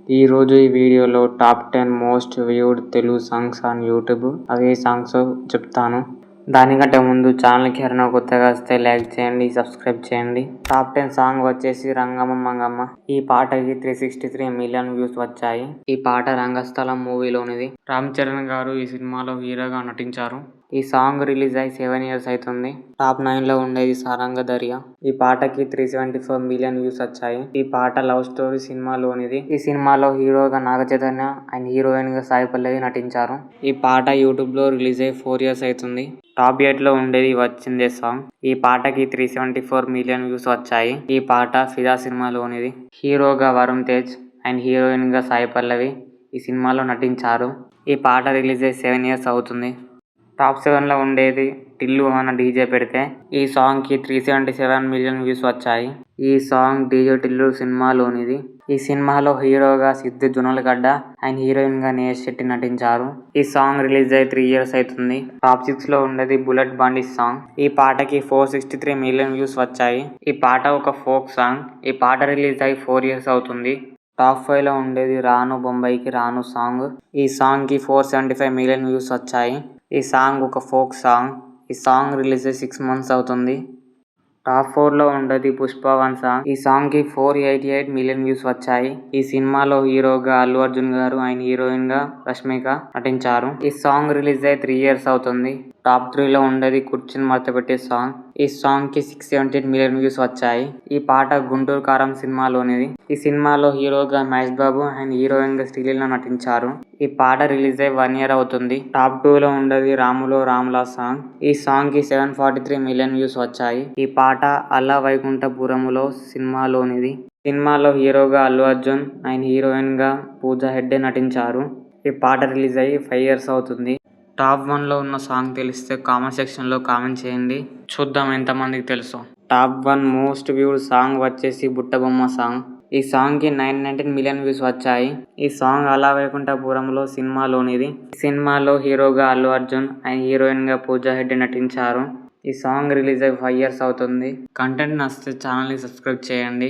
ఈరోజు ఈ వీడియోలో top 10 most viewed Telugu songs on YouTube. అవి సాంగ్స్ చెప్తాను. దానికంటే ముందు ఛానల్కి ఎవరైనా కొత్తగా వస్తే లైక్ చేయండి, సబ్స్క్రైబ్ చేయండి. టాప్ 10 సాంగ్ వచ్చేసి రంగమ్మ మంగమ్మ. ఈ పాటకి 363 మిలియన్ వ్యూస్ వచ్చాయి. ఈ పాట రంగస్థలం మూవీలోనిది. రామ్ చరణ్ గారు ఈ సినిమాలో హీరోగా నటించారు. ఈ సాంగ్ రిలీజ్ అయి 7 years అవుతుంది. టాప్ 9 లో ఉండేది సారంగ దర్యా. ఈ పాటకి 374 మిలియన్ వ్యూస్ వచ్చాయి. ఈ పాట లవ్ స్టోరీ సినిమాలోనిది. ఈ సినిమాలో హీరోగా నాగ చైతన్య అండ్ హీరోయిన్ గా సాయి పల్లవి నటించారు. ఈ పాట యూట్యూబ్ లో రిలీజ్ అయి 4 years అవుతుంది. టాప్ 8 లో ఉండేది వచ్చిందే సాంగ్. ఈ పాటకి 374 మిలియన్ వ్యూస్ వచ్చాయి. ఈ పాట ఫిదా సినిమాలోనిది. హీరోగా వరుణ్ తేజ్ అండ్ హీరోయిన్ గా సాయి పల్లవి ఈ సినిమాలో నటించారు. ఈ పాట రిలీజ్ అయి 7 years అవుతుంది. టాప్ 7 లో ఉండేది టిల్లు అన్న డీజే పెడితే. ఈ సాంగ్ కి 377 మిలియన్ వ్యూస్ వచ్చాయి. ఈ సాంగ్ డీజే టిల్లు సినిమాలోనిది. ఈ సినిమాలో హీరోగా సిద్దు జొన్నలగడ్డ అండ్ హీరోయిన్ గా నేహ శెట్టి నటించారు. ఈ సాంగ్ రిలీజ్ అయి 3 years అవుతుంది. టాప్ 6 లో ఉండేది బుల్లెట్ బండి సాంగ్. ఈ పాటకి 463 మిలియన్ వ్యూస్ వచ్చాయి. ఈ పాట ఒక ఫోక్ సాంగ్. ఈ పాట రిలీజ్ అయి 4 years అవుతుంది. టాప్ 5 లో ఉండేది రాను బొంబాయికి రాను సాంగ్. ఈ సాంగ్ కి 475 మిలియన్ వ్యూస్ వచ్చాయి. ఈ సాంగ్ ఒక ఫోక్ సాంగ్. ఈ సాంగ్ రిలీజ్ అయి 6 months అవుతుంది. టాప్ 4 లో ఉండేది పుష్ప 1 సాంగ్. ఈ సాంగ్ కి 488 మిలియన్ వ్యూస్ వచ్చాయి. ఈ సినిమాలో హీరోగా అల్లు అర్జున్ గారు అండ్ హీరోయిన్ గా రష్మిక నటించారు. ఈ సాంగ్ రిలీజ్ అయి 3 years అవుతుంది. టాప్ 3 లో ఉండేది కుర్చీని మడతపెట్టే సాంగ్. ఈ సాంగ్ కి 678 మిలియన్ వ్యూస్ వచ్చాయి. ఈ పాట గుంటూరు కారం సినిమాలోనిది. ఈ సినిమాలో హీరోగా మహేష్ బాబు అండ్ హీరోయిన్ గా శ్రీలీల నటించారు. ఈ పాట రిలీజ్ అయి 1 year అవుతుంది. టాప్ 2 లో ఉండేది రాములో రాములా సాంగ్. ఈ సాంగ్ కి 743 మిలియన్ వ్యూస్ వచ్చాయి. ఈ పాట అల వైకుంఠపురములో సినిమాలోనిది. సినిమాలో హీరోగా అల్లు అర్జున్ అండ్ హీరోయిన్ గా పూజా హెగ్డే నటించారు. ఈ పాట రిలీజ్ అయి 5 years అవుతుంది. టాప్ 1 లో ఉన్న సాంగ్ తెలిస్తే కామెంట్ సెక్షన్ లో కామెంట్ చేయండి. చూద్దాం ఎంత మందికి తెలుసు. టాప్ 1 మోస్ట్ వ్యూడ్ సాంగ్ వచ్చేసి బుట్టబొమ్మ సాంగ్. ఈ సాంగ్ కి 919 మిలియన్ వ్యూస్ వచ్చాయి. ఈ సాంగ్ అల వైకుంఠపురంలో సినిమాలోనిది. సినిమాలో హీరోగా అల్లు అర్జున్ అండ్ హీరోయిన్ గా పూజా హెగ్డే నటించారు. ఈ సాంగ్ రిలీజ్ అయి 5 years అవుతుంది. కంటెంట్ నచ్చితే ఛానల్ ని సబ్స్క్రైబ్ చేయండి.